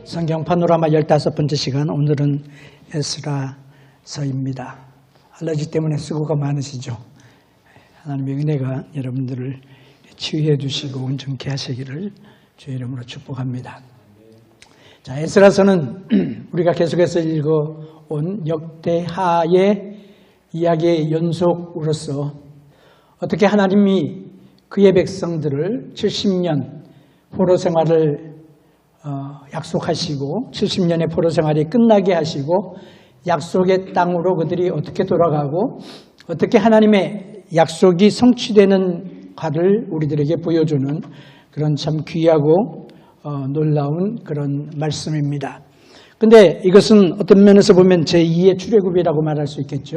성경 파노라마 15번째 시간, 오늘은 에스라서입니다. 알러지 때문에 수고가 많으시죠? 하나님의 은혜가 여러분들을 치유해 주시고 온전케 하시기를 주의 이름으로 축복합니다. 자, 에스라서는 우리가 계속해서 읽어온 역대하의 이야기의 연속으로서 어떻게 하나님이 그의 백성들을 70년 포로 생활을 약속하시고 70년의 포로 생활이 끝나게 하시고 약속의 땅으로 그들이 어떻게 돌아가고 어떻게 하나님의 약속이 성취되는가를 우리들에게 보여주는 그런 참 귀하고 놀라운 그런 말씀입니다. 근데 이것은 어떤 면에서 보면 제2의 출애굽이라고 말할 수 있겠죠.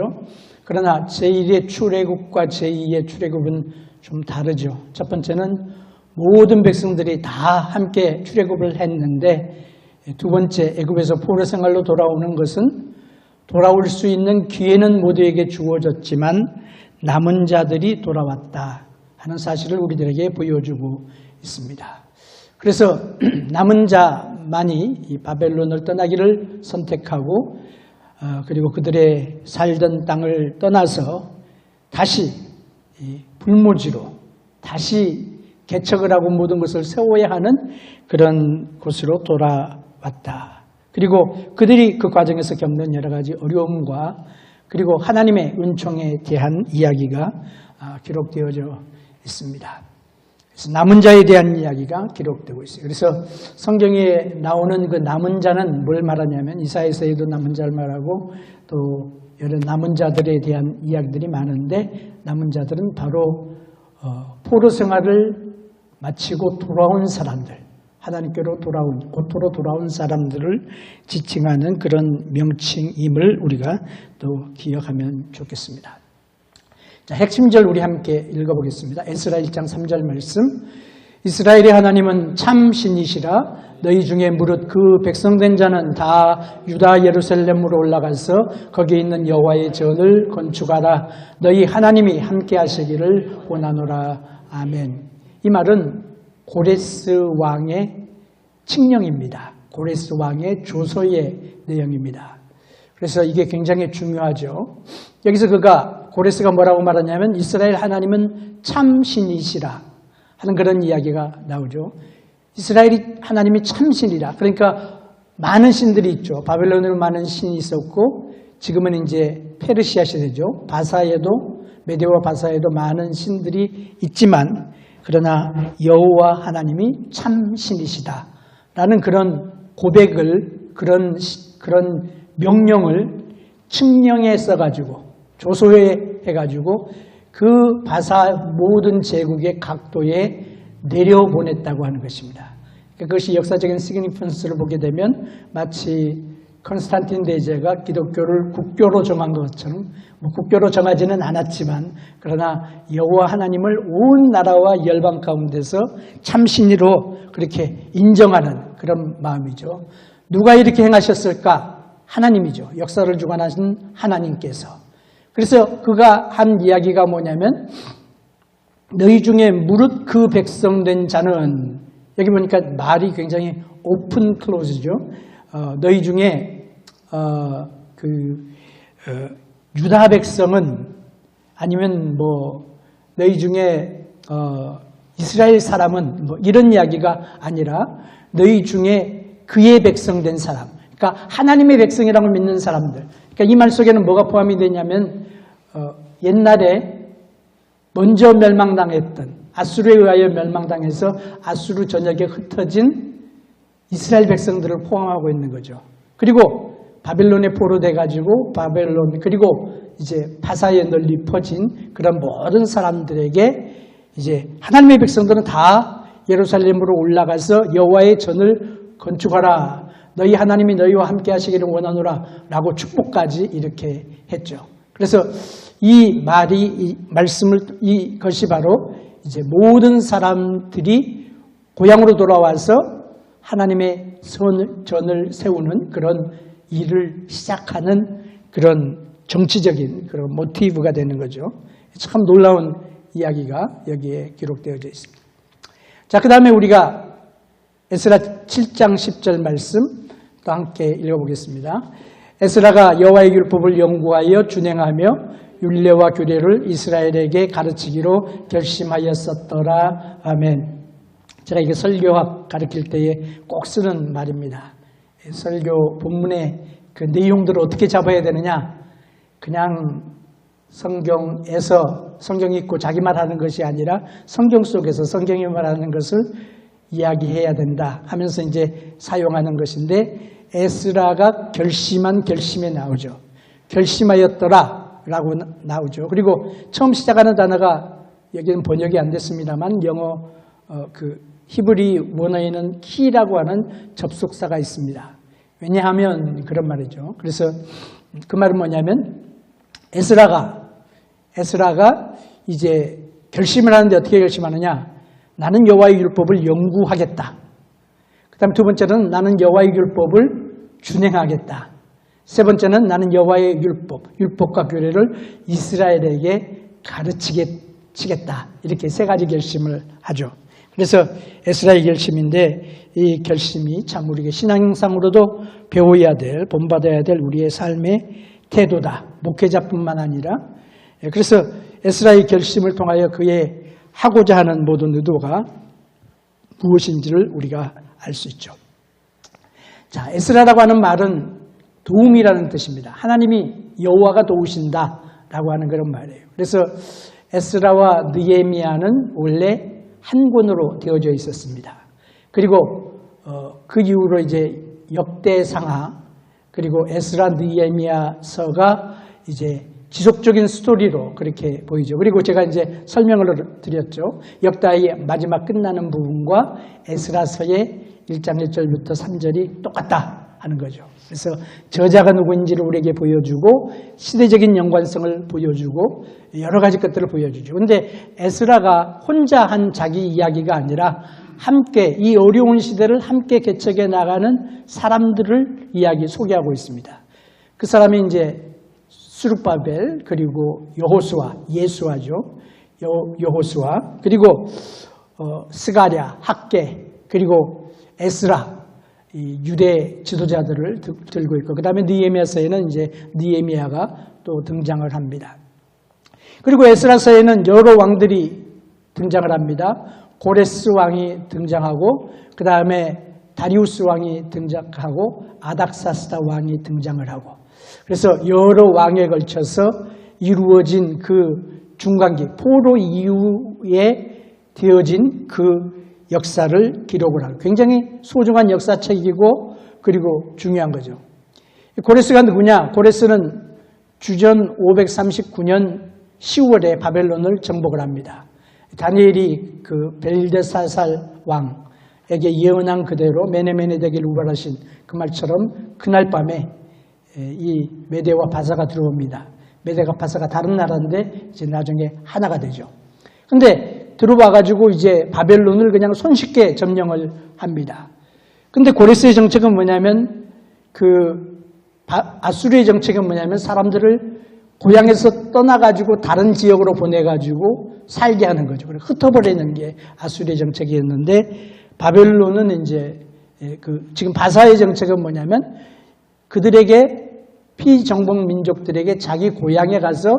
그러나 제1의 출애굽과 제2의 출애굽은 좀 다르죠. 첫 번째는 모든 백성들이 다 함께 출애굽을 했는데, 두 번째 애굽에서 포로 생활로 돌아오는 것은 돌아올 수 있는 기회는 모두에게 주어졌지만 남은 자들이 돌아왔다 하는 사실을 우리들에게 보여주고 있습니다. 그래서 남은 자만이 이 바벨론을 떠나기를 선택하고 그리고 그들의 살던 땅을 떠나서 다시 이 불모지로 다시 개척을 하고 모든 것을 세워야 하는 그런 곳으로 돌아왔다. 그리고 그들이 그 과정에서 겪는 여러 가지 어려움과 그리고 하나님의 은총에 대한 이야기가 기록되어져 있습니다. 그래서 남은 자에 대한 이야기가 기록되고 있어요. 그래서 성경에 나오는 그 남은 자는 뭘 말하냐면 이사야서에도 남은 자를 말하고 또 여러 남은 자들에 대한 이야기들이 많은데 남은 자들은 바로 포로 생활을 마치고 돌아온 사람들, 하나님께로 고토로 돌아온 사람들을 지칭하는 그런 명칭임을 우리가 또 기억하면 좋겠습니다. 자, 핵심절 우리 함께 읽어보겠습니다. 에스라 1장 3절 말씀. 이스라엘의 하나님은 참 신이시라. 너희 중에 무릇 그 백성된 자는 다 유다 예루살렘으로 올라가서 거기에 있는 여호와의 전을 건축하라. 너희 하나님이 함께 하시기를 원하노라. 아멘. 이 말은 고레스 왕의 칙령입니다. 고레스 왕의 조서의 내용입니다. 그래서 이게 굉장히 중요하죠. 여기서 고레스가 뭐라고 말하냐면 이스라엘 하나님은 참신이시라 하는 그런 이야기가 나오죠. 이스라엘이 하나님이 참신이라. 그러니까 많은 신들이 있죠. 바벨론으로 많은 신이 있었고 지금은 이제 페르시아 시대죠. 바사에도 메데와 바사에도 많은 신들이 있지만 그러나 여호와 하나님이 참신이시다라는 그런 고백을 그런 명령을 칙령에 써가지고 조소에 해가지고 그 바사 모든 제국의 각도에 내려보냈다고 하는 것입니다. 그것이 역사적인 시그니펀스를 보게 되면 마치 컨스탄틴 대제가 기독교를 국교로 정한 것처럼 국교로 정하지는 않았지만 그러나 여호와 하나님을 온 나라와 열방 가운데서 참신이로 그렇게 인정하는 그런 마음이죠. 누가 이렇게 행하셨을까? 하나님이죠. 역사를 주관하신 하나님께서. 그래서 그가 한 이야기가 뭐냐면 너희 중에 무릇 그 백성된 자는 여기 보니까 말이 굉장히 오픈 클로즈죠. 너희 중에 유다 백성은 아니면 너희 중에 이스라엘 사람은 이런 이야기가 아니라 너희 중에 그의 백성된 사람, 그러니까 하나님의 백성이라고 믿는 사람들. 그러니까 이 말 속에는 뭐가 포함이 되냐면 옛날에 먼저 멸망당했던 아수르에 의하여 멸망당해서 아수르 전역에 흩어진 이스라엘 백성들을 포함하고 있는 거죠. 그리고 바벨론에 포로돼가지고 바벨론 그리고 이제 바사에 널리 퍼진 그런 모든 사람들에게 이제 하나님의 백성들은 다 예루살렘으로 올라가서 여호와의 전을 건축하라. 너희 하나님이 너희와 함께 하시기를 원하노라 라고 축복까지 이렇게 했죠. 그래서 이 말이 이 말씀을 이것이 바로 이제 모든 사람들이 고향으로 돌아와서 하나님의 전을 세우는 그런 일을 시작하는 그런 정치적인 그런 모티브가 되는 거죠. 참 놀라운 이야기가 여기에 기록되어져 있습니다. 자, 그 다음에 우리가 에스라 7장 10절 말씀 또 함께 읽어보겠습니다. 에스라가 여호와의 율법을 연구하여 준행하며 율례와 규례를 이스라엘에게 가르치기로 결심하였었더라. 아멘. 제가 이게 설교학 가르칠 때에 꼭 쓰는 말입니다. 설교 본문의 그 내용들을 어떻게 잡아야 되느냐, 그냥 성경에서 성경 읽고 자기 말하는 것이 아니라 성경 속에서 성경이 말하는 것을 이야기해야 된다 하면서 이제 사용하는 것인데, 에스라가 결심한 결심에 나오죠. 결심하였더라 라고 나오죠. 그리고 처음 시작하는 단어가 여기는 번역이 안 됐습니다만 영어 히브리 원어에는 키라고 하는 접속사가 있습니다. 왜냐하면 그런 말이죠. 그래서 그 말은 뭐냐면 에스라가 이제 결심을 하는데 어떻게 결심하느냐? 나는 여호와의 율법을 연구하겠다. 그 다음에 두 번째는 나는 여호와의 율법을 준행하겠다. 세 번째는 나는 여호와의 율법과 규례를 이스라엘에게 가르치겠다. 이렇게 세 가지 결심을 하죠. 그래서 에스라의 결심인데, 이 결심이 참 우리에게 신앙상으로도 배워야 될, 본받아야 될 우리의 삶의 태도다. 목회자뿐만 아니라. 그래서 에스라의 결심을 통하여 그의 하고자 하는 모든 의도가 무엇인지를 우리가 알 수 있죠. 자, 에스라라고 하는 말은 도움이라는 뜻입니다. 하나님이 여호와가 도우신다라고 하는 그런 말이에요. 그래서 에스라와 느헤미야는 원래 한 권으로 되어져 있었습니다. 그리고 그 이후로 이제 역대상하 그리고 에스라 느헤미야서가 이제 지속적인 스토리로 그렇게 보이죠. 그리고 제가 이제 설명을 드렸죠. 역다의 마지막 끝나는 부분과 에스라서의 1장 1절부터 3절이 똑같다 하는 거죠. 그래서 저자가 누구인지를 우리에게 보여주고 시대적인 연관성을 보여주고 여러 가지 것들을 보여주죠. 그런데 에스라가 혼자 한 자기 이야기가 아니라 함께 이 어려운 시대를 함께 개척해 나가는 사람들을 소개하고 있습니다. 그 사람이 이제 스룹바벨, 그리고 여호수아, 예수아죠. 여호수아, 그리고 스가랴, 학개, 그리고 에스라, 이 유대 지도자들을 들고 있고, 그 다음에 느헤미야서에는 이제 느헤미야가 또 등장을 합니다. 그리고 에스라서에는 여러 왕들이 등장을 합니다. 고레스 왕이 등장하고, 그 다음에 다리우스 왕이 등장하고, 아닥사스다 왕이 등장을 하고, 그래서 여러 왕에 걸쳐서 이루어진 그 중간기, 포로 이후에 되어진 그 역사를 기록을 하고, 굉장히 소중한 역사책이고 그리고 중요한 거죠. 고레스가 누구냐? 고레스는 주전 539년 10월에 바벨론을 정복을 합니다. 다니엘이 그 벨데사살 왕에게 예언한 그대로 메네메네 되기를 우발하신 그 말처럼 그날 밤에 이 메대와 바사가 들어옵니다. 메대가 바사가 다른 나라인데 이제 나중에 하나가 되죠. 근데 들어와가지고 이제 바벨론을 그냥 손쉽게 점령을 합니다. 근데 고레스의 정책은 뭐냐면 아수르의 정책은 뭐냐면 사람들을 고향에서 떠나가지고 다른 지역으로 보내가지고 살게 하는 거죠. 흩어버리는 게 아수르의 정책이었는데, 바벨론은 이제 지금 바사의 정책은 뭐냐면 그들에게 피정복 민족들에게 자기 고향에 가서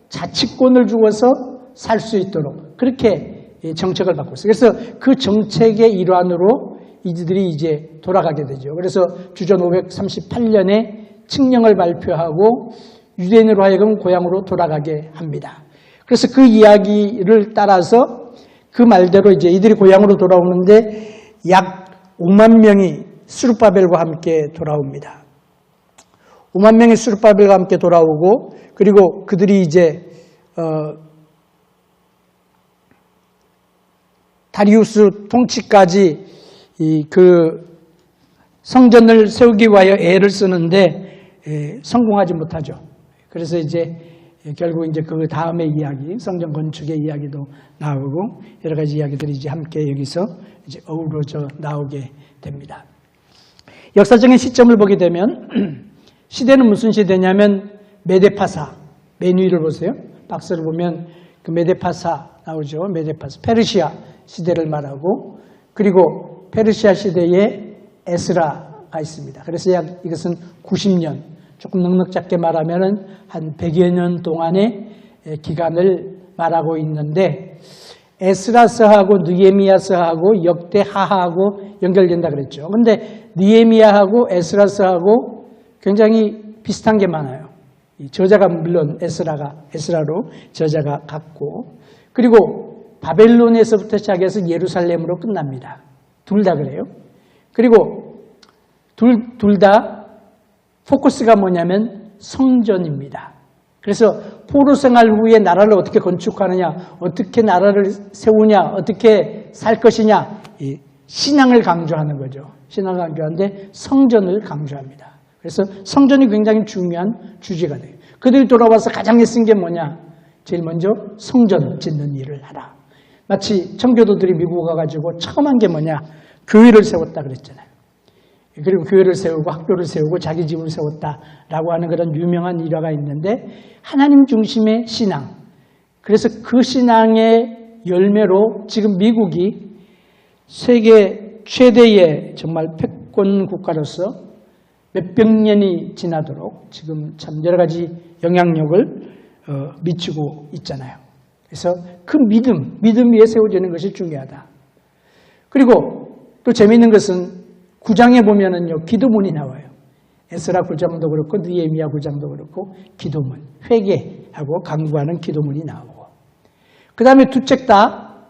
자치권을 주어서 살 수 있도록 그렇게 정책을 바꿨어요. 그래서 그 정책의 일환으로 이들이 이제 돌아가게 되죠. 그래서 주전 538년에 칙령을 발표하고 유대인으로 하여금 고향으로 돌아가게 합니다. 그래서 그 이야기를 따라서 그 말대로 이제 이들이 고향으로 돌아오는데 약 5만 명이 스룹바벨과 함께 돌아옵니다. 5만 명의 스룹바벨과 함께 돌아오고, 그리고 그들이 이제 다리우스 통치까지 그 성전을 세우기 위하여 애를 쓰는데 성공하지 못하죠. 그래서 이제 결국 이제 그 다음의 이야기, 성전 건축의 이야기도 나오고 여러 가지 이야기들이 이제 함께 여기서 이제 어우러져 나오게 됩니다. 역사적인 시점을 보게 되면 시대는 무슨 시대냐면 메데파사, 맨 위를 보세요. 박스를 보면 그 메데파사 나오죠. 메데파사, 페르시아 시대를 말하고, 그리고 페르시아 시대에 에스라가 있습니다. 그래서 이것은 90년, 조금 넉넉 잡게 말하면 한 100여 년 동안의 기간을 말하고 있는데 에스라서하고 느헤미야서하고 역대하하고 연결된다 그랬죠. 근데 느헤미야하고 에스라서하고 굉장히 비슷한 게 많아요. 저자가 물론 에스라로 저자가 같고, 그리고 바벨론에서부터 시작해서 예루살렘으로 끝납니다. 둘 다 그래요. 그리고 둘 다 포커스가 뭐냐면 성전입니다. 그래서 포로 생활 후에 나라를 어떻게 건축하느냐, 어떻게 나라를 세우냐, 어떻게 살 것이냐, 이 신앙을 강조하는 거죠. 신앙을 강조하는데 성전을 강조합니다. 그래서 성전이 굉장히 중요한 주제가 돼요. 그들이 돌아와서 가장 애쓴 게 뭐냐? 제일 먼저 성전 짓는 일을 하라. 마치 청교도들이 미국 가가지고 처음 한 게 뭐냐? 교회를 세웠다 그랬잖아요. 그리고 교회를 세우고 학교를 세우고 자기 집을 세웠다라고 하는 그런 유명한 일화가 있는데, 하나님 중심의 신앙. 그래서 그 신앙의 열매로 지금 미국이 세계 최대의 정말 패권 국가로서 몇백 년이 지나도록 지금 참 여러 가지 영향력을 미치고 있잖아요. 그래서 그 믿음 위에 세워지는 것이 중요하다. 그리고 또 재미있는 것은 9장에 보면은요, 기도문이 나와요. 에스라 9장도 그렇고 느헤미야 9장도 그렇고 기도문, 회개하고 강구하는 기도문이 나오고, 그 다음에 두 책 다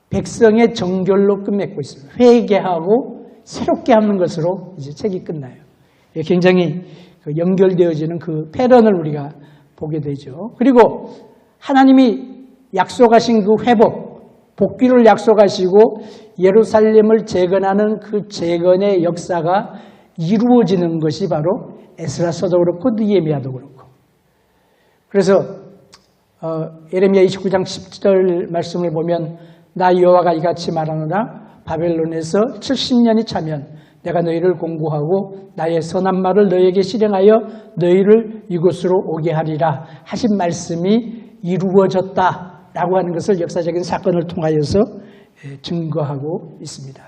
백성의 정결로 끝맺고 있습니다. 회개하고 새롭게 하는 것으로 이제 책이 끝나요. 굉장히 연결되어지는 그 패런을 우리가 보게 되죠. 그리고 하나님이 약속하신 그 회복, 복귀를 약속하시고 예루살렘을 재건하는 그 재건의 역사가 이루어지는 것이 바로 에스라서도 그렇고 느헤미야도 그렇고. 그래서 예레미야 29장 10절 말씀을 보면 나 여호와가 이같이 말하노라, 바벨론에서 70년이 차면 내가 너희를 공고하고 나의 선한 말을 너희에게 실행하여 너희를 이곳으로 오게 하리라 하신 말씀이 이루어졌다라고 하는 것을 역사적인 사건을 통하여서 증거하고 있습니다.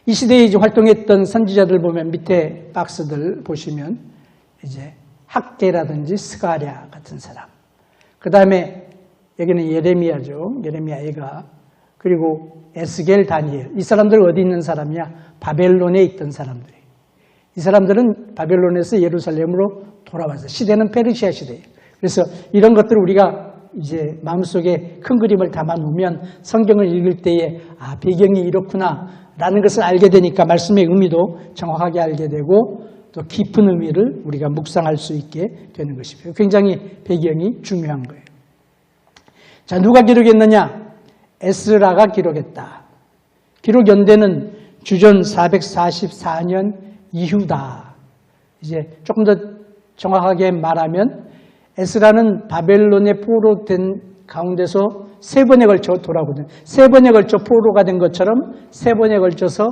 이 시대에 이제 활동했던 선지자들 보면 밑에 박스들 보시면 이제 학개라든지 스가랴 같은 사람, 그 다음에 여기는 예레미야죠. 예레미야 애가, 그리고 에스겔, 다니엘. 이 사람들 어디 있는 사람이야? 바벨론에 있던 사람들이에요. 이 사람들은 바벨론에서 예루살렘으로 돌아와서, 시대는 페르시아 시대예요. 그래서 이런 것들을 우리가 이제 마음속에 큰 그림을 담아 놓으면 성경을 읽을 때에 배경이 이렇구나 라는 것을 알게 되니까 말씀의 의미도 정확하게 알게 되고 또 깊은 의미를 우리가 묵상할 수 있게 되는 것입니다. 굉장히 배경이 중요한 거예요. 자, 누가 기록했느냐? 에스라가 기록했다. 기록 연대는 주전 444년 이후다. 이제 조금 더 정확하게 말하면 에스라는 바벨론에 포로된 가운데서 세 번에 걸쳐 돌아오거든요. 세 번에 걸쳐 포로가 된 것처럼 세 번에 걸쳐서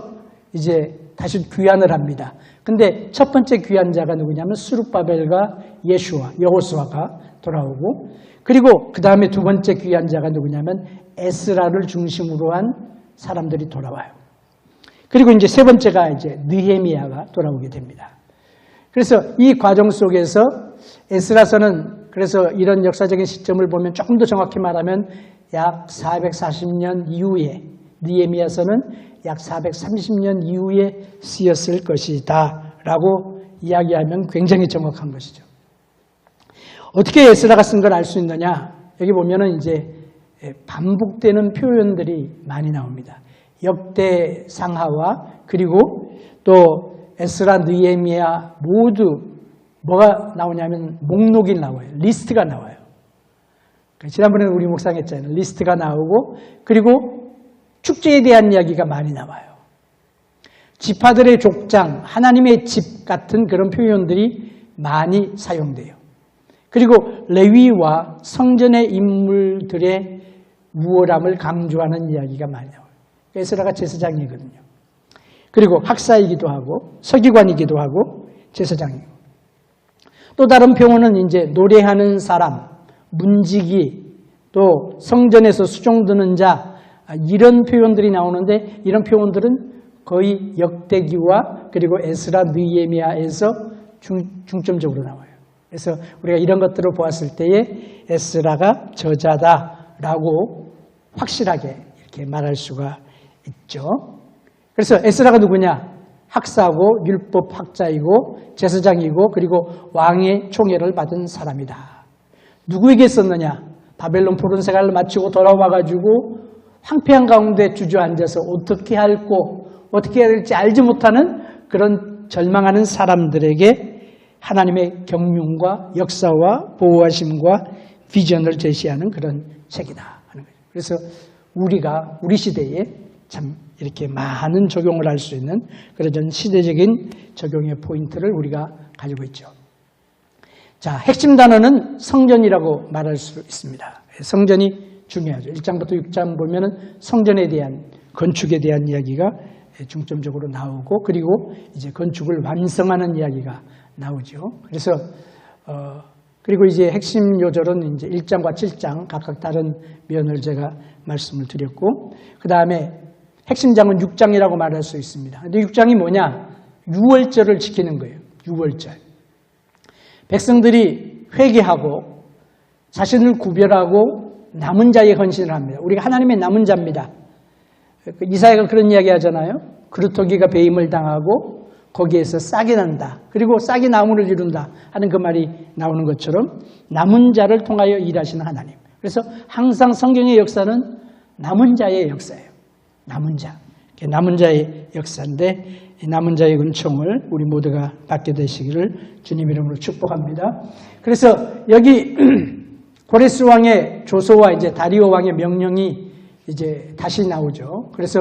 이제 다시 귀환을 합니다. 근데 첫 번째 귀환자가 누구냐면 스룹바벨과 예슈아, 여호수아가 돌아오고, 그리고 그 다음에 두 번째 귀환자가 누구냐면 에스라를 중심으로 한 사람들이 돌아와요. 그리고 이제 세 번째가 이제 느헤미야가 돌아오게 됩니다. 그래서 이 과정 속에서 에스라서는, 그래서 이런 역사적인 시점을 보면 조금 더 정확히 말하면 약 440년 이후에, 느헤미야서는 약 430년 이후에 쓰였을 것이다 라고 이야기하면 굉장히 정확한 것이죠. 어떻게 에스라가 쓴 걸 알 수 있느냐? 여기 보면은 이제 반복되는 표현들이 많이 나옵니다. 역대상하와 그리고 또 에스라, 느헤미야 모두 뭐가 나오냐면 목록이 나와요. 리스트가 나와요. 지난번에 우리 묵상했잖아요. 리스트가 나오고, 그리고 축제에 대한 이야기가 많이 나와요. 지파들의 족장, 하나님의 집 같은 그런 표현들이 많이 사용돼요. 그리고 레위와 성전의 인물들의 우월함을 강조하는 이야기가 많이 나와요. 에스라가 제사장이거든요. 그리고 학사이기도 하고 서기관이기도 하고 제사장이고, 또 다른 표현은 이제 노래하는 사람, 문지기, 또 성전에서 수종 드는 자, 이런 표현들이 나오는데 이런 표현들은 거의 역대기와 그리고 에스라, 느헤미야에서 중점적으로 나와요. 그래서 우리가 이런 것들을 보았을 때에 에스라가 저자다라고 확실하게 이렇게 말할 수가 있죠. 그래서 에스라가 누구냐? 학사고 율법학자이고 제사장이고 그리고 왕의 총애를 받은 사람이다. 누구에게 썼느냐? 바벨론 푸른 생활을 마치고 돌아와가지고 황폐한 가운데 주저앉아서 어떻게 할고 어떻게 해야 될지 알지 못하는 그런 절망하는 사람들에게 하나님의 경륜과 역사와 보호하심과 비전을 제시하는 그런 책이다 하는 거예요. 그래서 우리가 우리 시대에 참 이렇게 많은 적용을 할 수 있는 그런 시대적인 적용의 포인트를 우리가 가지고 있죠. 자, 핵심 단어는 성전이라고 말할 수 있습니다. 성전이 중요하죠. 1장부터 6장 보면은 성전에 대한 건축에 대한 이야기가 중점적으로 나오고 그리고 이제 건축을 완성하는 이야기가 나오죠. 그래서 그리고 이제 핵심 요절은 이제 1장과 7장 각각 다른 면을 제가 말씀을 드렸고 그 다음에 핵심장은 6장이라고 말할 수 있습니다. 근데 6장이 뭐냐? 유월절을 지키는 거예요. 유월절. 백성들이 회개하고 자신을 구별하고 남은 자의 헌신을 합니다. 우리가 하나님의 남은 자입니다. 이사야가 그런 이야기 하잖아요. 그루터기가 배임을 당하고 거기에서 싹이 난다. 그리고 싹이 나무를 이룬다 하는 그 말이 나오는 것처럼 남은 자를 통하여 일하시는 하나님. 그래서 항상 성경의 역사는 남은 자의 역사예요. 남은 자. 남은 자의 역사인데 이 남은 자의 은총을 우리 모두가 받게 되시기를 주님 이름으로 축복합니다. 그래서 여기 고레스 왕의 조서와 이제 다리오 왕의 명령이 이제 다시 나오죠. 그래서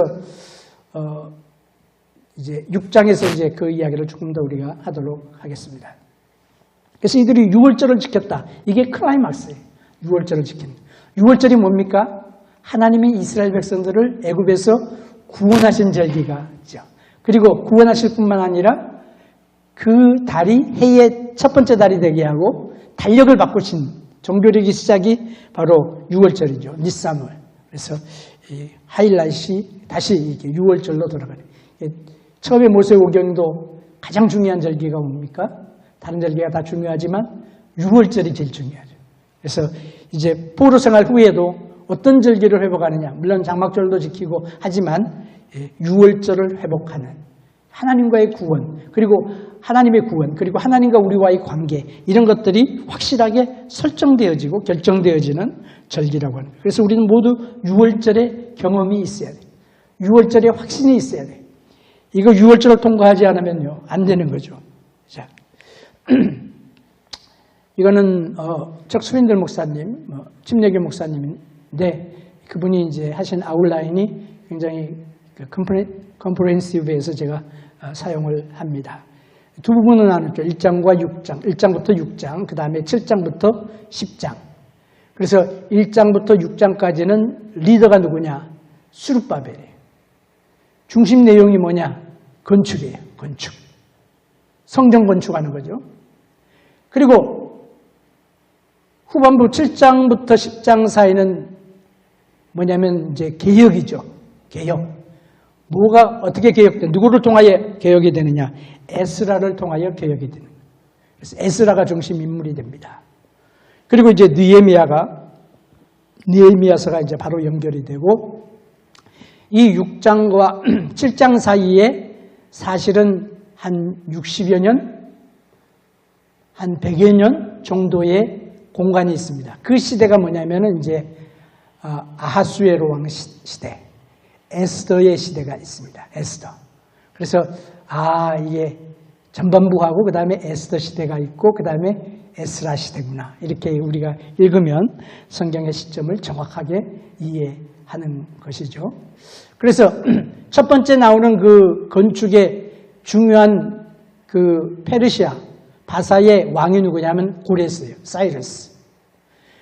이제 6장에서 이제 그 이야기를 조금 더 우리가 하도록 하겠습니다. 그래서 이들이 유월절을 지켰다. 이게 클라이막스예요. 유월절을 지키는. 유월절이 뭡니까? 하나님이 이스라엘 백성들을 애굽에서 구원하신 절기가 있죠. 그리고 구원하실 뿐만 아니라 그 달이 해의 첫 번째 달이 되게 하고 달력을 바꾸신 종교력의 시작이 바로 유월절이죠. 니산월. 그래서 이 하이라이트이 다시 이게 유월절로 돌아가는. 처음에 모세오경도 가장 중요한 절기가 뭡니까? 다른 절기가 다 중요하지만 유월절이 제일 중요하죠. 그래서 이제 포로 생활 후에도 어떤 절기를 회복하느냐. 물론 장막절도 지키고 하지만 유월절을 회복하는 하나님과의 구원 그리고 하나님의 구원 그리고 하나님과 우리와의 관계 이런 것들이 확실하게 설정되어지고 결정되어지는 절기라고 하는 거예요. 그래서 우리는 모두 유월절의 경험이 있어야 돼요. 유월절의 확신이 있어야 돼요. 이거 유월절을 통과하지 않으면요 안 되는 거죠. 자, 이거는 척수인들 목사님, 침례교 목사님인데 그분이 이제 하신 아웃라인이 굉장히 컴프레hensive해서 제가 사용을 합니다. 두 부분은 나눴죠. 1장과 6장, 1장부터 6장, 그 다음에 7장부터 10장. 그래서 1장부터 6장까지는 리더가 누구냐? 수룹바벨이에요. 중심 내용이 뭐냐? 건축이에요. 건축. 성전 건축하는 거죠. 그리고 후반부 7장부터 10장 사이는 뭐냐면 이제 개혁이죠. 개혁. 뭐가 어떻게 개혁돼? 누구를 통하여 개혁이 되느냐? 에스라를 통하여 개혁이 되는 거예요. 그래서 에스라가 중심 인물이 됩니다. 그리고 이제 느헤미야서가 이제 바로 연결이 되고 이 6장과 7장 사이에 사실은 한 60여 년, 한 100여 년 정도의 공간이 있습니다. 그 시대가 뭐냐면은 이제 아하수에로 왕 시대. 에스더의 시대가 있습니다. 에스더. 그래서 이게 전반부하고 그 다음에 에스더 시대가 있고 그 다음에 에스라 시대구나. 이렇게 우리가 읽으면 성경의 시점을 정확하게 이해하는 것이죠. 그래서 첫 번째 나오는 그 건축의 중요한 그 페르시아 바사의 왕이 누구냐면 고레스예요. 사이러스.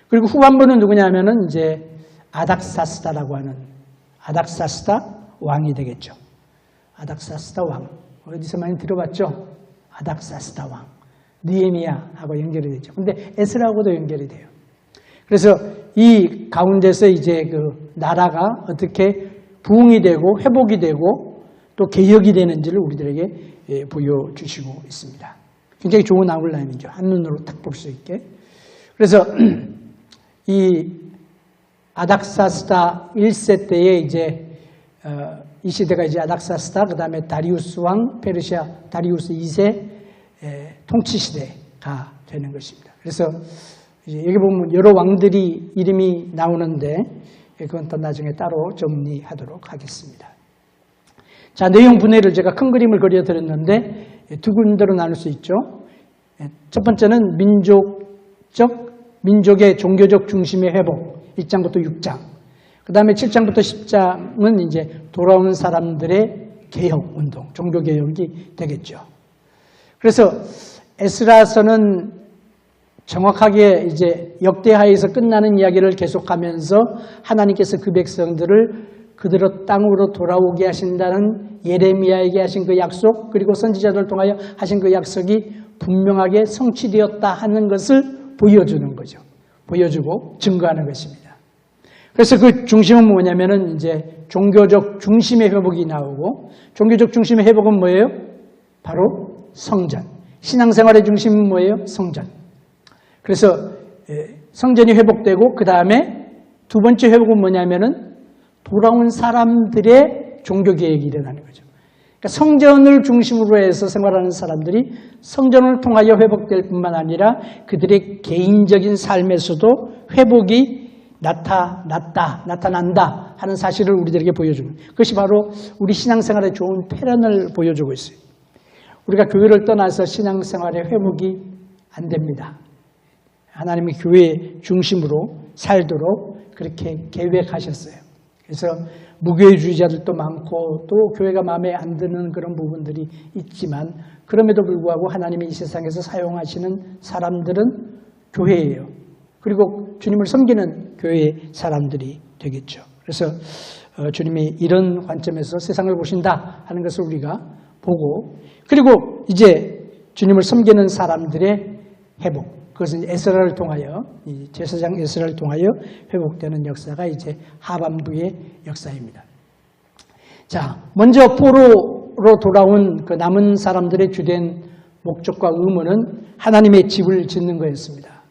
그리고 후반부는 누구냐면은 이제 아닥사스다라고 하는 아닥사스다 왕이 되겠죠. 아닥사스다 왕. 어디서 많이 들어봤죠? 아닥사스다 왕. 느헤미야하고 연결이 되죠. 근데 에스라하고도 연결이 돼요. 그래서 이 가운데서 이제 그 나라가 어떻게 부흥이 되고 회복이 되고 또 개혁이 되는지를 우리들에게 보여주시고 있습니다. 굉장히 좋은 아웃라인이죠. 한눈으로 딱 볼 수 있게. 그래서 이 아닥사스다 1세 때에 이제 이 시대가 이제 아닥사스다, 그 다음에 다리우스 왕, 페르시아 다리우스 2세 통치 시대가 되는 것입니다. 그래서 이제 여기 보면 여러 왕들이 이름이 나오는데 그건 또 나중에 따로 정리하도록 하겠습니다. 자, 내용 분해를 제가 큰 그림을 그려드렸는데 두 군데로 나눌 수 있죠. 첫 번째는 민족의 종교적 중심의 회복, 1장부터 6장. 그 다음에 7장부터 10장은 이제 돌아오는 사람들의 개혁 운동, 종교 개혁이 되겠죠. 그래서 에스라서는 정확하게 이제 역대하에서 끝나는 이야기를 계속하면서 하나님께서 그 백성들을 그대로 땅으로 돌아오게 하신다는 예레미야에게 하신 그 약속, 그리고 선지자들을 통하여 하신 그 약속이 분명하게 성취되었다 하는 것을 보여주는 거죠. 보여주고 증거하는 것입니다. 그래서 그 중심은 뭐냐면은 이제 종교적 중심의 회복이 나오고, 종교적 중심의 회복은 뭐예요? 바로 성전. 신앙생활의 중심은 뭐예요? 성전. 그래서 성전이 회복되고 그 다음에 두 번째 회복은 뭐냐면은 돌아온 사람들의 종교개혁이 일어나는 거죠. 그러니까 성전을 중심으로 해서 생활하는 사람들이 성전을 통하여 회복될 뿐만 아니라 그들의 개인적인 삶에서도 회복이 나타난다 하는 사실을 우리들에게 보여주는, 그것이 바로 우리 신앙생활의 좋은 패런을 보여주고 있어요. 우리가 교회를 떠나서 신앙생활의 회복이 안 됩니다. 하나님이 교회 중심으로 살도록 그렇게 계획하셨어요. 그래서 무교회주의자들도 많고 또 교회가 마음에 안 드는 그런 부분들이 있지만, 그럼에도 불구하고 하나님이 이 세상에서 사용하시는 사람들은 교회예요. 그리고 주님을 섬기는 교회 사람들이 되겠죠. 그래서 주님이 이런 관점에서 세상을 보신다 하는 것을 우리가 보고, 그리고 이제 주님을 섬기는 사람들의 회복, 그것은 에스라를 통하여, 이 제사장 에스라를 통하여 회복되는 역사가 이제 하반부의 역사입니다. 자, 먼저 포로로 돌아온 그 남은 사람들의 주된 목적과 의무는 하나님의 집을 짓는 거였습니다.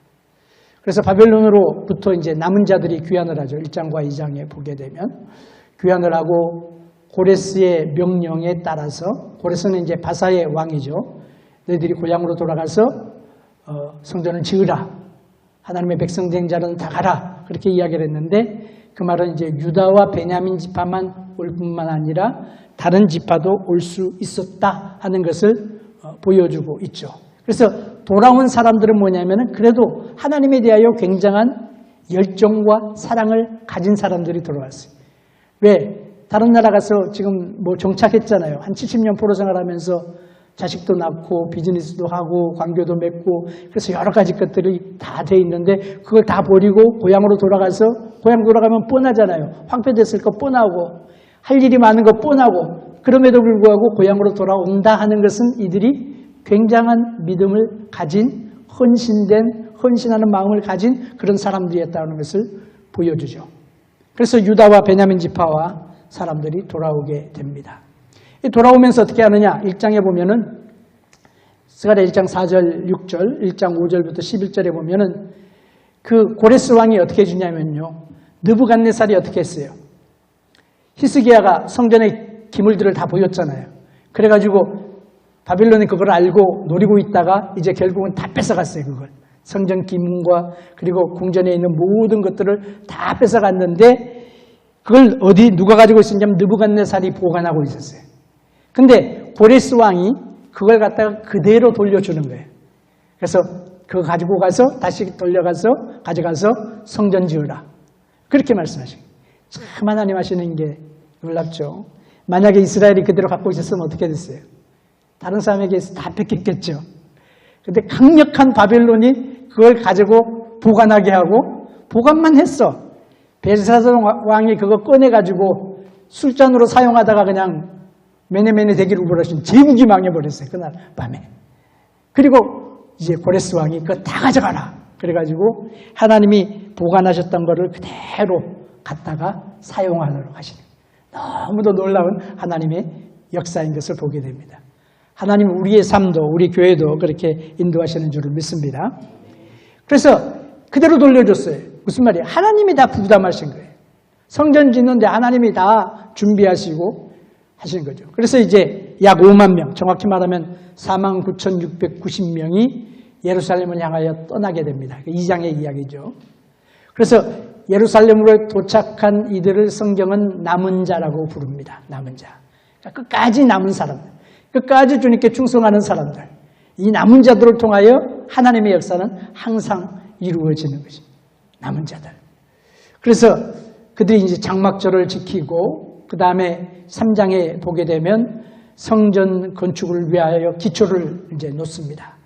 그래서 바벨론으로부터 이제 남은 자들이 귀환을 하죠. 1장과 2장에 보게 되면 귀환을 하고, 고레스의 명령에 따라서, 고레스는 이제 바사의 왕이죠. 너희들이 고향으로 돌아가서 성전을 지으라. 하나님의 백성 된 자는 다 가라. 그렇게 이야기를 했는데, 그 말은 이제 유다와 베냐민 지파만 올 뿐만 아니라 다른 지파도 올 수 있었다 하는 것을 보여주고 있죠. 그래서 돌아온 사람들은 뭐냐면은 그래도 하나님에 대하여 굉장한 열정과 사랑을 가진 사람들이 돌아왔어요. 왜? 다른 나라 가서 지금 뭐 정착했잖아요. 한 70년 포로 생활하면서 자식도 낳고 비즈니스도 하고 관계도 맺고, 그래서 여러 가지 것들이 다 돼 있는데 그걸 다 버리고 고향으로 돌아가서, 고향 돌아가면 뻔하잖아요. 황폐됐을 거 뻔하고 할 일이 많은 거 뻔하고, 그럼에도 불구하고 고향으로 돌아온다 하는 것은 이들이 굉장한 믿음을 가진, 헌신하는 마음을 가진 그런 사람들이었다는 것을 보여주죠. 그래서 유다와 베냐민 지파와 사람들이 돌아오게 됩니다. 돌아오면서 어떻게 하느냐? 1장에 보면은, 스가랴 1장 4절, 6절, 1장 5절부터 11절에 보면은 그 고레스 왕이 어떻게 해주냐면요. 느부갓네살이 어떻게 했어요? 히스기야가 성전의 기물들을 다 보였잖아요. 그래가지고 바빌론이 그걸 알고 노리고 있다가 이제 결국은 다 뺏어갔어요. 그걸. 성전 기문과 그리고 궁전에 있는 모든 것들을 다 뺏어갔는데, 그걸 누가 가지고 있었냐면 느부갓네살이 보관하고 있었어요. 근데 고레스 왕이 그걸 갖다가 그대로 돌려주는 거예요. 그래서 그거 가지고 가서 다시 가져가서 성전 지으라. 그렇게 말씀하시고. 참 하나님 하시는 게 놀랍죠. 만약에 이스라엘이 그대로 갖고 있었으면 어떻게 됐어요? 다른 사람에게 다 뺏겼겠죠. 근데 강력한 바벨론이 그걸 가지고 보관하게 하고, 보관만 했어. 벨사살 왕이 그거 꺼내가지고 술잔으로 사용하다가 그냥 메네메네 대기를 우버러신 제국이 망해버렸어요. 그날 밤에. 그리고 이제 고레스 왕이 그거 다 가져가라. 그래가지고 하나님이 보관하셨던 것을 그대로 갖다가 사용하도록 하시는 너무도 놀라운 하나님의 역사인 것을 보게 됩니다. 하나님은 우리의 삶도 우리 교회도 그렇게 인도하시는 줄을 믿습니다. 그래서 그대로 돌려줬어요. 무슨 말이에요? 하나님이 다 부담하신 거예요. 성전 짓는데 하나님이 다 준비하시고 하시는 거죠. 그래서 이제 약 5만 명, 정확히 말하면 49,690명이 예루살렘을 향하여 떠나게 됩니다. 2장의 이야기죠. 그래서 예루살렘으로 도착한 이들을 성경은 남은 자라고 부릅니다. 남은 자. 그러니까 끝까지 남은 사람들. 끝까지 주님께 충성하는 사람들. 이 남은 자들을 통하여 하나님의 역사는 항상 이루어지는 것입니다. 남은 자들. 그래서 그들이 이제 장막절을 지키고 그 다음에 3장에 보게 되면 성전 건축을 위하여 기초를 이제 놓습니다.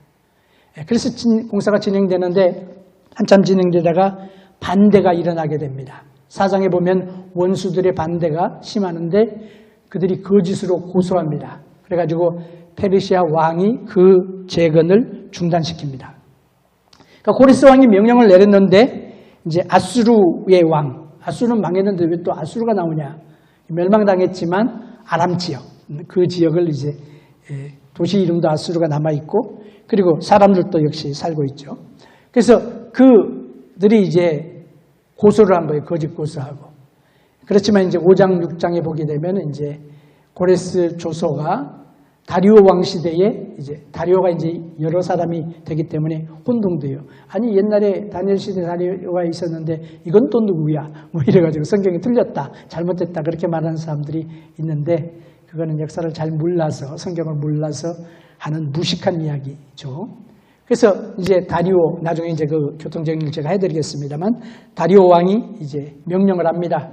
그래서 공사가 진행되는데 한참 진행되다가 반대가 일어나게 됩니다. 4장에 보면 원수들의 반대가 심하는데 그들이 거짓으로 고소합니다. 그래가지고 페르시아 왕이 그 재건을 중단시킵니다. 그러니까 고레스 왕이 명령을 내렸는데 이제 아수르의 왕, 아수르는 망했는데 왜 또 아수르가 나오냐? 멸망당했지만 아람 지역, 그 지역을 이제 도시 이름도 아수르가 남아있고 그리고 사람들도 역시 살고 있죠. 그래서 그들이 이제 고소를 한 거예요. 거짓 고소하고. 그렇지만 이제 5장, 6장에 보게 되면 이제 고레스 조소가 다리오 왕 시대에 이제 다리오가 이제 여러 사람이 되기 때문에 혼동돼요. 아니 옛날에 다니엘 시대 다리오가 있었는데 이건 또 누구야? 뭐 이래가지고 성경이 틀렸다, 잘못됐다 그렇게 말하는 사람들이 있는데 그거는 역사를 잘 몰라서 성경을 몰라서 하는 무식한 이야기죠. 그래서 이제 다리오 나중에 이제 그 교통정리를 제가 해드리겠습니다만 다리오 왕이 이제 명령을 합니다.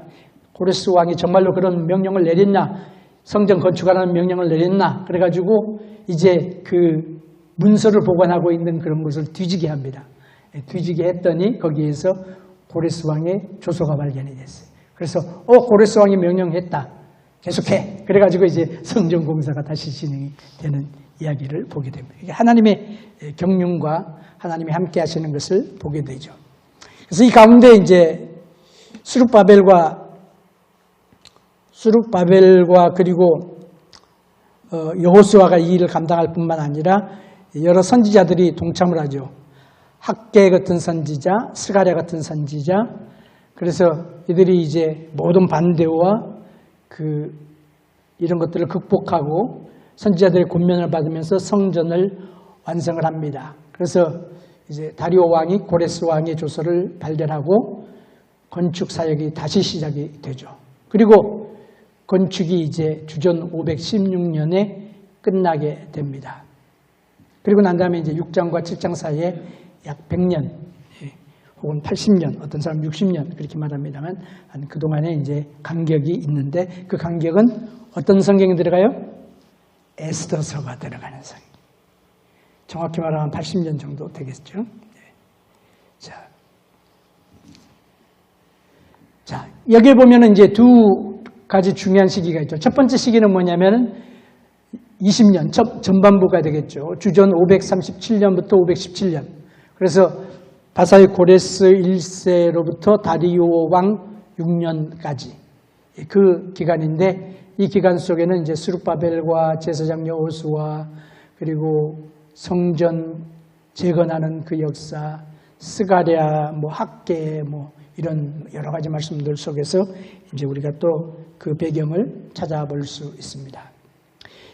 고레스 왕이 정말로 그런 명령을 내렸나? 성전 건축하라는 명령을 내렸나? 그래가지고 이제 그 문서를 보관하고 있는 그런 것을 뒤지게 합니다. 뒤지게 했더니 거기에서 고레스 왕의 조서가 발견이 됐어요. 그래서 고레스 왕이 명령했다. 계속해. 그래가지고 이제 성전 공사가 다시 진행이 되는 이야기를 보게 됩니다. 이게 하나님의 경륜과 하나님이 함께 하시는 것을 보게 되죠. 그래서 이 가운데 이제 수룹바벨과 그리고 여호수아가 이 일을 감당할 뿐만 아니라 여러 선지자들이 동참을 하죠. 학개 같은 선지자, 스가랴 같은 선지자. 그래서 이들이 이제 모든 반대와 이런 것들을 극복하고 선지자들의 권면을 받으면서 성전을 완성을 합니다. 그래서 이제 다리오 왕이 고레스 왕의 조서를 발견하고 건축 사역이 다시 시작이 되죠. 그리고 건축이 이제 주전 516년에 끝나게 됩니다. 그리고 난 다음에 이제 6장과 7장 사이에 약 100년 혹은 80년, 어떤 사람 60년 그렇게 말합니다만 그동안에 이제 간격이 있는데 그 간격은 어떤 성경이 들어가요? 에스더서가 들어가는 성경. 정확히 말하면 80년 정도 되겠죠. 자, 여기에 보면은 이제 두 가지 중요한 시기가 있죠. 첫 번째 시기는 뭐냐면 20년, 전반부가 되겠죠. 주전 537년부터 517년. 그래서 바사의 고레스 1세로부터 다리오 왕 6년까지 그 기간인데 이 기간 속에는 이제 스룹바벨과 제사장 여호수아 그리고 성전 재건하는 그 역사, 스가랴, 학개, 이런 여러 가지 말씀들 속에서 이제 우리가 또 그 배경을 찾아볼 수 있습니다.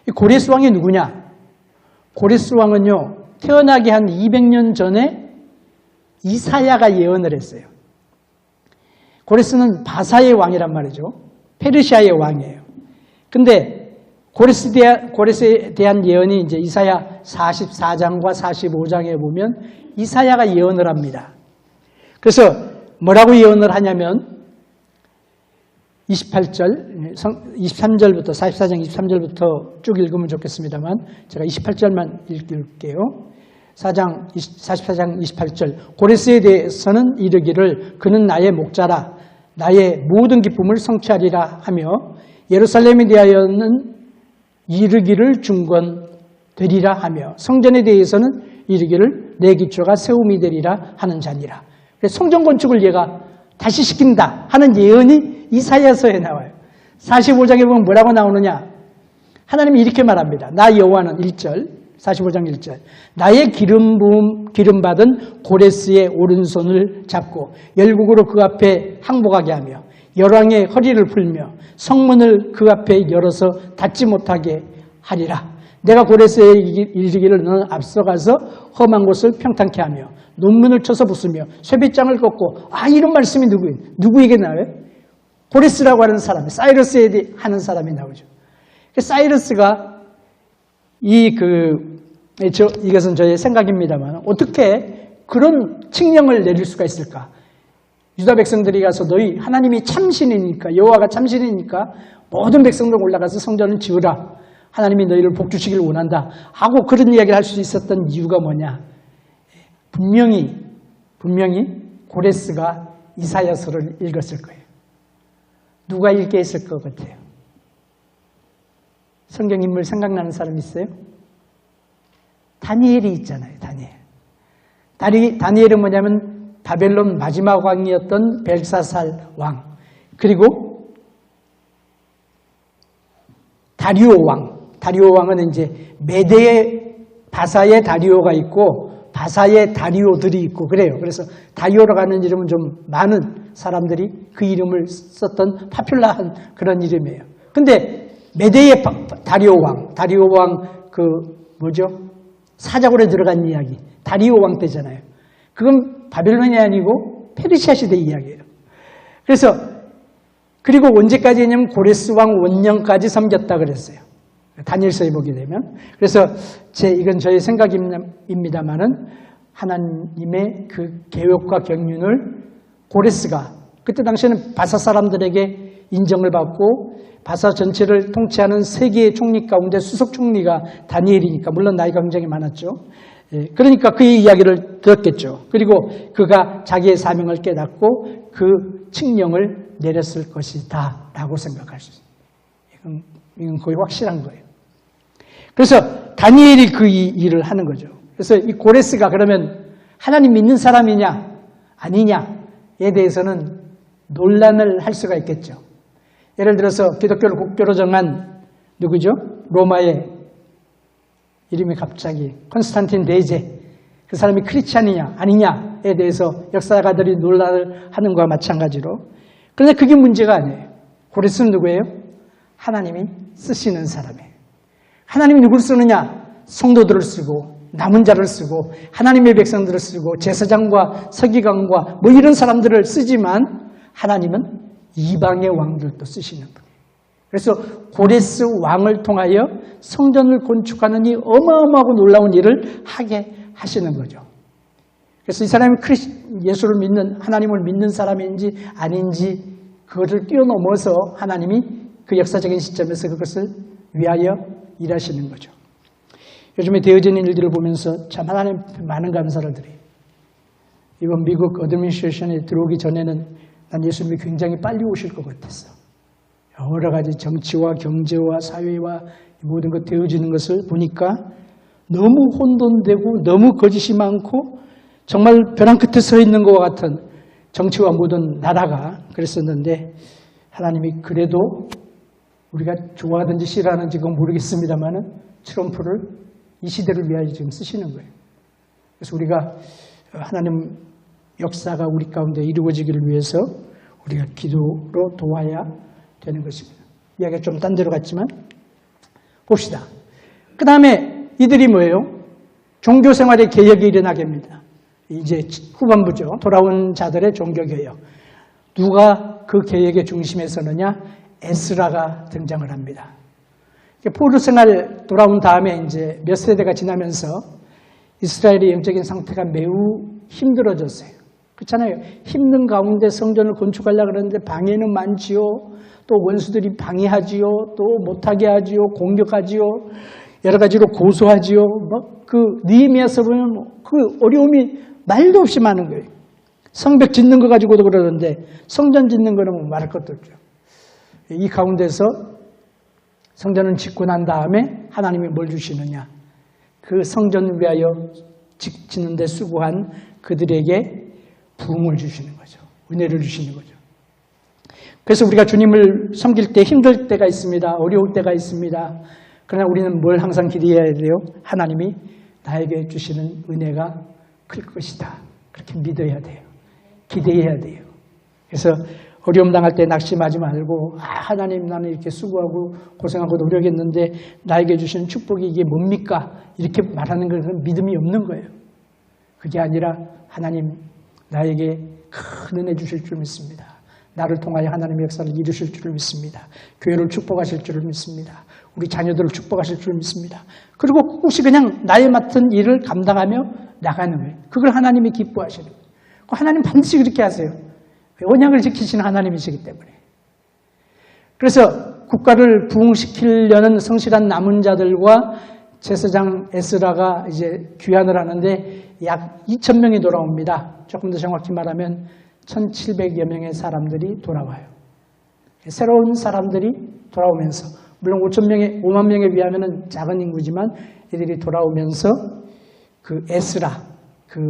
이 고레스 왕이 누구냐? 고레스 왕은요, 태어나기 한 200년 전에 이사야가 예언을 했어요. 고레스는 바사의 왕이란 말이죠. 페르시아의 왕이에요. 근데 고레스에 대한 예언이 이제 이사야 44장과 45장에 보면 이사야가 예언을 합니다. 그래서 뭐라고 예언을 하냐면 23절부터 44장 23절부터 쭉 읽으면 좋겠습니다만 제가 28절만 읽을게요. 44장 28절 고레스에 대해서는 이르기를 그는 나의 목자라 나의 모든 기쁨을 성취하리라 하며 예루살렘에 대하여는 이르기를 중건되리라 하며 성전에 대해서는 이르기를 내 기초가 세움이 되리라 하는 자니라. 그래서 성전 건축을 얘가 다시 시킨다 하는 예언이 이사야서에 나와요. 45장에 보면 뭐라고 나오느냐. 하나님이 이렇게 말합니다. 나 여호와는 1절 45장 1절 나의 기름 받은 고레스의 오른손을 잡고 열국으로 그 앞에 항복하게 하며 열왕의 허리를 풀며 성문을 그 앞에 열어서 닫지 못하게 하리라. 내가 고레스에 이르기를 너는 앞서가서 험한 곳을 평탄케 하며 논문을 쳐서 부수며 쇠빗장을 꺾고 이런 말씀이 누구에게 나와요? 고레스라고 하는 사람, 사이러스에 하는 사람이 나오죠. 사이러스가 이것은 저의 생각입니다만 어떻게 그런 칙령을 내릴 수가 있을까? 유다 백성들이 가서 너희 하나님이 참신이니까 여호와가 참신이니까 모든 백성들 올라가서 성전을 지으라. 하나님이 너희를 복주시기를 원한다 하고 그런 이야기를 할 수 있었던 이유가 뭐냐? 분명히 고레스가 이사야서를 읽었을 거예요. 누가 읽게 했을 것 같아요? 성경 인물 생각나는 사람 있어요? 다니엘이 있잖아요. 다니엘은 뭐냐면 바벨론 마지막 왕이었던 벨사살 왕, 그리고 다리오 왕은 이제 메대의 바사의 다리오가 있고 바사의 다리오들이 있고 그래요. 그래서 다리오라고 하는 이름은 좀 많은 사람들이 그 이름을 썼던 파퓰러한 그런 이름이에요. 근데 메대의 다리오 왕 사자굴에 들어간 이야기, 다리오 왕 때잖아요. 그건 바벨론이 아니고 페르시아 시대 이야기예요. 그래서 그리고 언제까지냐면 고레스 왕 원년까지 섬겼다 그랬어요. 다니엘서에 보게 되면. 그래서 이건 저의 생각입니다만은 하나님의 그 계획과 경륜을 고레스가 그때 당시에는 바사 사람들에게 인정을 받고 바사 전체를 통치하는 세계의 총리 가운데 수석 총리가 다니엘이니까 물론 나이가 굉장히 많았죠. 그러니까 그의 이야기를 들었겠죠. 그리고 그가 자기의 사명을 깨닫고 그 칙령을 내렸을 것이다 라고 생각할 수 있어요. 이건 거의 확실한 거예요. 그래서 다니엘이 그 일을 하는 거죠. 그래서 이 고레스가 그러면 하나님 믿는 사람이냐 아니냐에 대해서는 논란을 할 수가 있겠죠. 예를 들어서 기독교를 국교로 정한 누구죠? 로마의 이름이 갑자기 콘스탄틴 대제, 그 사람이 크리스찬이냐 아니냐에 대해서 역사가들이 논란을 하는 것과 마찬가지로. 그런데 그게 문제가 아니에요. 고레스는 누구예요? 하나님이 쓰시는 사람이에요. 하나님이 누구를 쓰느냐? 성도들을 쓰고 남은 자를 쓰고 하나님의 백성들을 쓰고 제사장과 서기관과 이런 사람들을 쓰지만 하나님은 이방의 왕들도 쓰시는 분이에요. 그래서 고레스 왕을 통하여 성전을 건축하는 이 어마어마하고 놀라운 일을 하게 하시는 거죠. 그래서 이 사람이 예수를 믿는, 하나님을 믿는 사람인지 아닌지 그것을 뛰어넘어서 하나님이 그 역사적인 시점에서 그것을 위하여 일하시는 거죠. 요즘에 되어지는 일들을 보면서 참 하나님 많은 감사를 드려요. 이번 미국 어드미니스트레이션에 들어오기 전에는 난 예수님이 굉장히 빨리 오실 것 같았어. 여러 가지 정치와 경제와 사회와 모든 것 되어지는 것을 보니까 너무 혼돈되고 너무 거짓이 많고 정말 벼랑 끝에 서 있는 것과 같은 정치와 모든 나라가 그랬었는데 하나님이 그래도 우리가 좋아하든지 싫어하는지 그건 모르겠습니다만은 트럼프를 이 시대를 위하여 지금 쓰시는 거예요. 그래서 우리가 하나님 역사가 우리 가운데 이루어지기를 위해서 우리가 기도로 도와야 되는 것입니다. 이야기가 좀 딴 데로 갔지만 봅시다. 그 다음에 이들이 뭐예요? 종교생활의 개혁이 일어나게 합니다. 이제 후반부죠. 돌아온 자들의 종교개혁. 누가 그 개혁의 중심에 서느냐? 에스라가 등장을 합니다. 포로 생활 돌아온 다음에 이제 몇 세대가 지나면서 이스라엘의 영적인 상태가 매우 힘들어졌어요. 그렇잖아요. 힘든 가운데 성전을 건축하려고 그러는데 방해는 많지요. 또 원수들이 방해하지요. 또 못하게 하지요. 공격하지요. 여러 가지로 고소하지요. 느헤미야서 보면 그 어려움이 말도 없이 많은 거예요. 성벽 짓는 거 가지고도 그러는데 성전 짓는 거는 말할 것도 없죠. 이 가운데서 성전을 짓고 난 다음에 하나님이 뭘 주시느냐. 그 성전을 위하여 지키는 데 수고한 그들에게 부흥을 주시는 거죠. 은혜를 주시는 거죠. 그래서 우리가 주님을 섬길 때 힘들 때가 있습니다. 어려울 때가 있습니다. 그러나 우리는 뭘 항상 기대해야 돼요? 하나님이 나에게 주시는 은혜가 클 것이다. 그렇게 믿어야 돼요. 기대해야 돼요. 그래서 어려움 당할 때 낙심하지 말고 하나님 나는 이렇게 수고하고 고생하고 노력했는데 나에게 주시는 축복이 이게 뭡니까? 이렇게 말하는 것은 믿음이 없는 거예요. 그게 아니라 하나님 나에게 큰 은혜 주실 줄 믿습니다. 나를 통하여 하나님의 역사를 이루실 줄을 믿습니다. 교회를 축복하실 줄을 믿습니다. 우리 자녀들을 축복하실 줄을 믿습니다. 그리고 혹시 그냥 나의 맡은 일을 감당하며 나가는 거예요. 그걸 하나님이 기뻐하시는 거예요. 하나님 반드시 그렇게 하세요. 언약을 지키시는 하나님이시기 때문에. 그래서 국가를 부흥시키려는 성실한 남은 자들과 제사장 에스라가 이제 귀환을 하는데 약 2,000명이 돌아옵니다. 조금 더 정확히 말하면 1,700여 명의 사람들이 돌아와요. 새로운 사람들이 돌아오면서 물론 5만 명에 비하면 작은 인구지만 이들이 돌아오면서 그 에스라, 그